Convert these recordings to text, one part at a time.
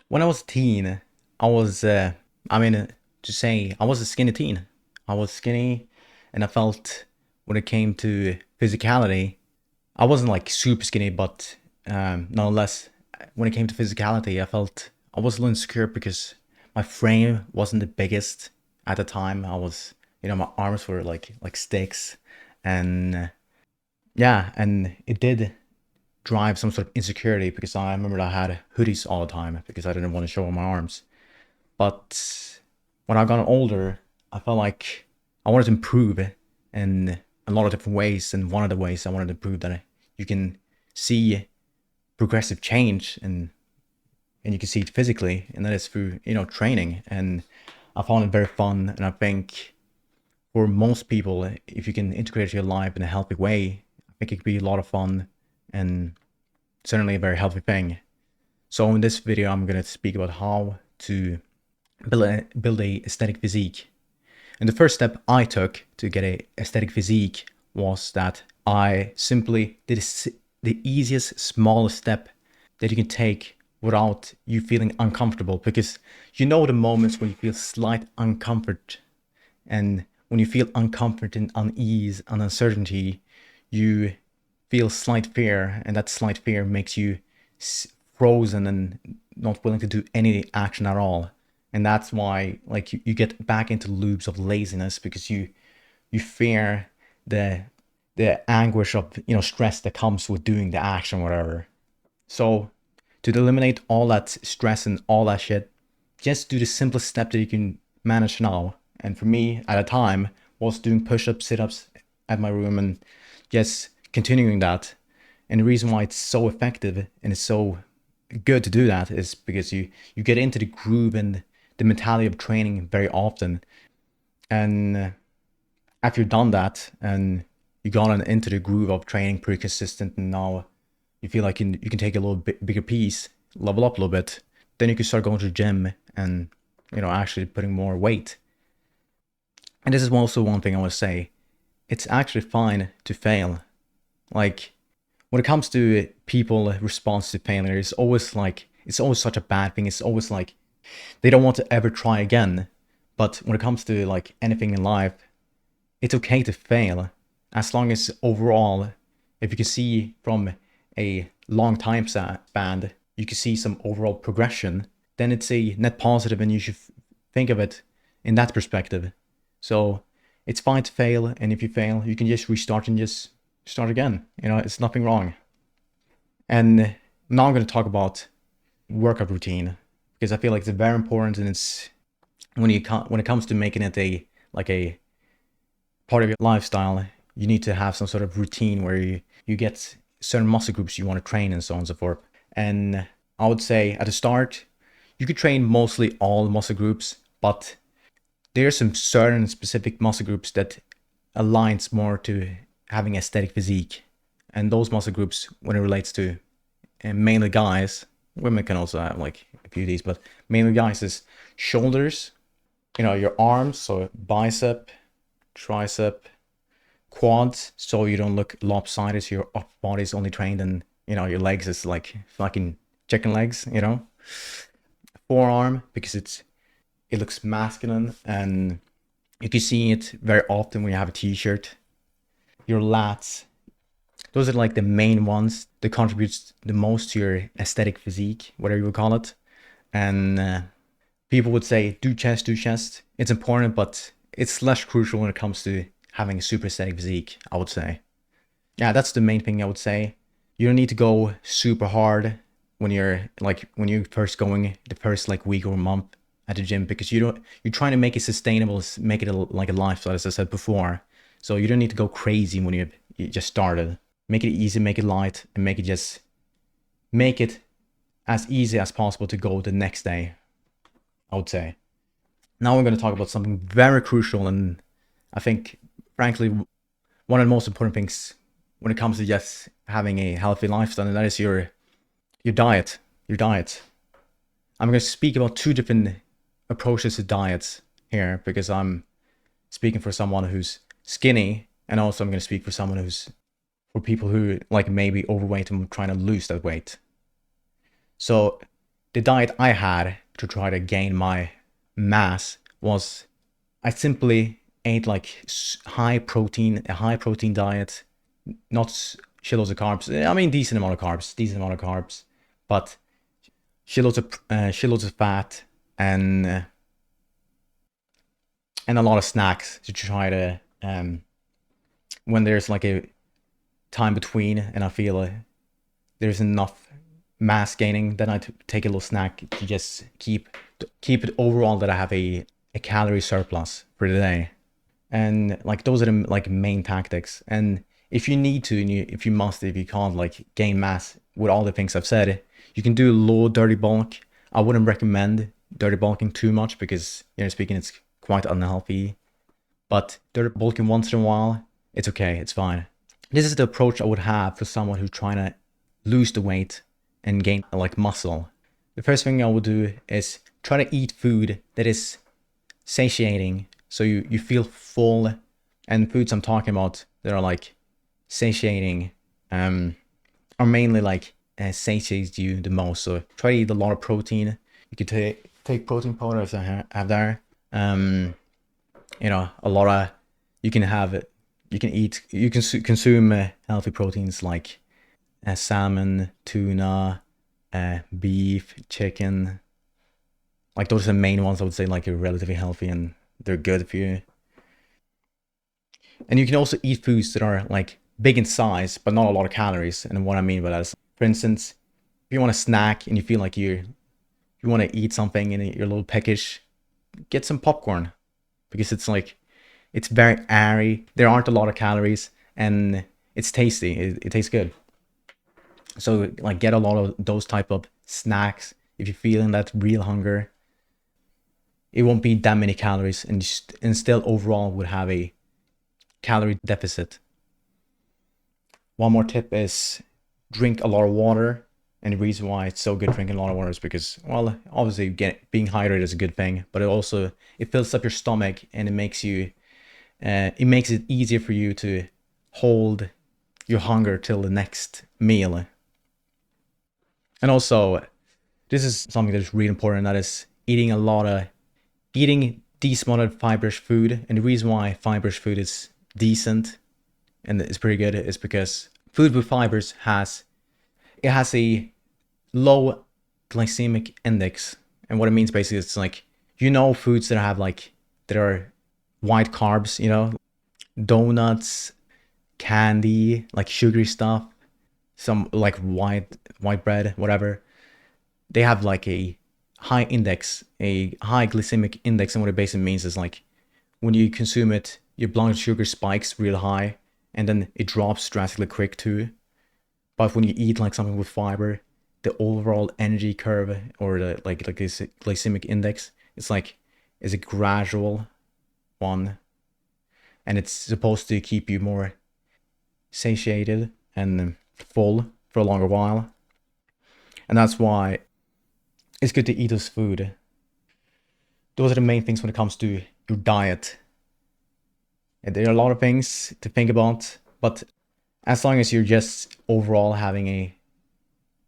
When I was a teen, I was, to say, I was a skinny teen. I was skinny, and I felt when it came to physicality, I wasn't like super skinny, but nonetheless, when it came to physicality, I felt I was a little insecure because my frame wasn't the biggest at the time. I was, my arms were like sticks, and yeah, and it did drive some sort of insecurity because I remember I had hoodies all the time because I didn't want to show my arms. But when I got older, I felt like I wanted to improve in a lot of different ways. And one of the ways I wanted to improve that you can see progressive change and you can see it physically, and that is through training. And I found it very fun, and I think for most people, if you can integrate your life in a healthy way, I think it could be a lot of fun and certainly a very healthy thing. So in this video, I'm gonna speak about how to build a aesthetic physique. And the first step I took to get a aesthetic physique was that I simply did the easiest, smallest step that you can take without you feeling uncomfortable. Because you know the moments when you feel slight uncomfort, and when you feel uncomfort and unease and uncertainty, you feel slight fear, and that slight fear makes you frozen and not willing to do any action at all. And that's why like you get back into loops of laziness because you fear the anguish of stress that comes with doing the action, whatever. So to eliminate all that stress and all that shit, just do the simplest step that you can manage now. And for me at a time was doing push-ups, sit-ups at my room, and just continuing that. And the reason why it's so effective and it's so good to do that is because you get into the groove and the mentality of training very often. And after you've done that and you gotten into the groove of training pretty consistent, and now you feel like you can take a little bit bigger piece, level up a little bit, then you can start going to the gym and actually putting more weight. And this is also one thing I want to say. It's actually fine to fail. Like when it comes to people response to failure, it's always such a bad thing. It's always like they don't want to ever try again. But when it comes to like anything in life, it's okay to fail as long as overall, if you can see from a long time span, you can see some overall progression, then it's a net positive, and you should think of it in that perspective. So it's fine to fail, and if you fail, you can just restart and just start again. It's nothing wrong. And now I'm going to talk about workout routine because I feel like it's very important, and it's when it comes to making it a part of your lifestyle, you need to have some sort of routine where you get certain muscle groups you want to train and so on and so forth. And I would say at the start, you could train mostly all muscle groups, but there are some certain specific muscle groups that aligns more to having aesthetic physique. And those muscle groups, when it relates to mainly guys, women can also have like a few of these, but mainly guys is shoulders, your arms, so bicep, tricep, quads, so you don't look lopsided, so your upper body is only trained, and your legs is like fucking chicken legs, forearm, because it looks masculine, and you can see it very often when you have a t-shirt. Your lats, those are like the main ones that contributes the most to your aesthetic physique, whatever you would call it. And people would say do chest. It's important, but it's less crucial when it comes to having a super aesthetic physique, I would say. Yeah, that's the main thing I would say. You don't need to go super hard when you're first going the first like week or month at the gym, because you're trying to make it sustainable, make it like a lifestyle, as I said before. So you don't need to go crazy when you just started. Make it easy, make it light, and make it as easy as possible to go the next day, I would say. Now we're going to talk about something very crucial, and I think, frankly, one of the most important things when it comes to just having a healthy lifestyle, and that is your diet. Your diet. I'm going to speak about two different approaches to diets here, because I'm speaking for someone who's skinny, and also I'm going to speak for people who like maybe overweight and trying to lose that weight. So the diet I had to try to gain my mass was I simply ate like a high protein diet, not shitloads of carbs. I mean, decent amount of carbs, but shitloads of fat and uh, and a lot of snacks to try to when there's like a time between and I feel there's enough mass gaining, then I take a little snack to just keep it overall that I have a calorie surplus for the day. And like those are the like main tactics. And if you need to, and if you must, if you can't like gain mass with all the things I've said, you can do low dirty bulk. I wouldn't recommend dirty bulking too much because, speaking, it's quite unhealthy. But dirty bulking once in a while, it's okay, it's fine. This is the approach I would have for someone who's trying to lose the weight and gain like muscle. The first thing I would do is try to eat food that is satiating, so you feel full. And foods I'm talking about that are like satiating are mainly like satiates you the most. So try to eat a lot of protein. You could take protein powder as I have there. A lot of you can consume healthy proteins like salmon, tuna, beef, chicken. Like those are the main ones I would say like are relatively healthy and they're good for you. And you can also eat foods that are like big in size but not a lot of calories. And what I mean by that is, for instance, if you want a snack and you feel like you want to eat something and you're a little peckish, get some popcorn, because it's very airy. There aren't a lot of calories and it's tasty. It tastes good. So like get a lot of those type of snacks if you're feeling that real hunger. It won't be that many calories and still overall would have a calorie deficit. One more tip is drink a lot of water. And the reason why it's so good drinking a lot of water is because, well, obviously being hydrated is a good thing, but it fills up your stomach and it makes it easier for you to hold your hunger till the next meal. And also, this is something that is really important, that is eating decent amount of fibrous food. And the reason why fibrous food is decent and it's pretty good is because food with fibers has a low glycemic index. And what it means basically is like, foods that are white carbs, donuts, candy, like sugary stuff, some like white bread, whatever. They have like a high glycemic index. And what it basically means is like when you consume it, your blood sugar spikes real high and then it drops drastically quick too. But when you eat like something with fiber, the overall energy curve or the glycemic index, is a gradual one, and it's supposed to keep you more satiated and full for a longer while. And that's why it's good to eat this food. Those are the main things when it comes to your diet. And there are a lot of things to think about, but as long as you're just overall having a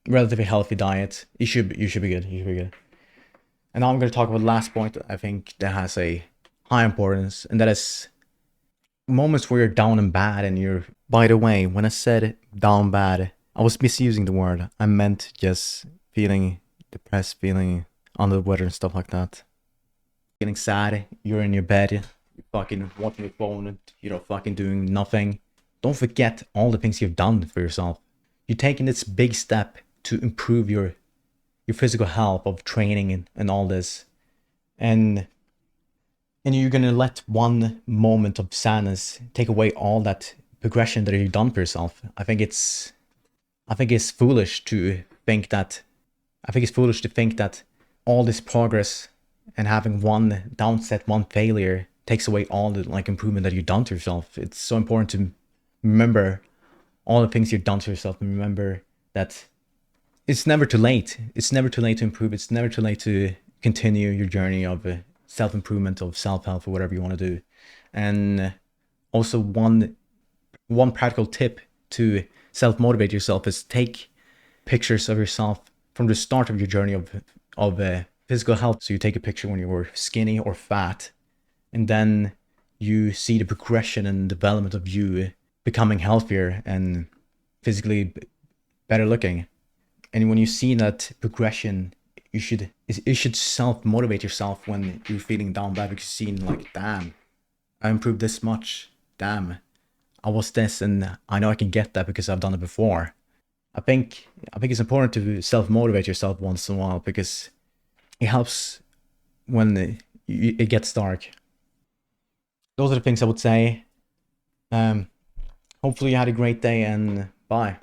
relatively healthy diet, you should be good. You should be good. And now I'm going to talk about the last point I think that has a high importance, and that is moments where you're down and bad and you're... By the way, when I said down bad, I was misusing the word. I meant just feeling depressed, feeling under the weather and stuff like that. Feeling sad, you're in your bed, you're fucking watching your phone, fucking doing nothing. Don't forget all the things you've done for yourself. You're taking this big step to improve your physical health of training and all this. And you're gonna let one moment of sadness take away all that progression that you've done for yourself. I think it's foolish to think that all this progress and having one downset, one failure takes away all the improvement that you've done to yourself. It's so important to remember all the things you've done to yourself and remember that it's never too late. It's never too late to improve. It's never too late to continue your journey of self-improvement, of self-help, or whatever you want to do. And also one practical tip to self-motivate yourself is take pictures of yourself from the start of your journey of of physical health. So you take a picture when you were skinny or fat, and then you see the progression and development of you becoming healthier and physically better looking. And when you see that progression, you should self motivate yourself when you're feeling down bad, because you're seeing like, damn, I improved this much. Damn, I was this, and I know I can get that because I've done it before. I think it's important to self motivate yourself once in a while, because it helps when it gets dark. Those are the things I would say. Hopefully you had a great day, and bye.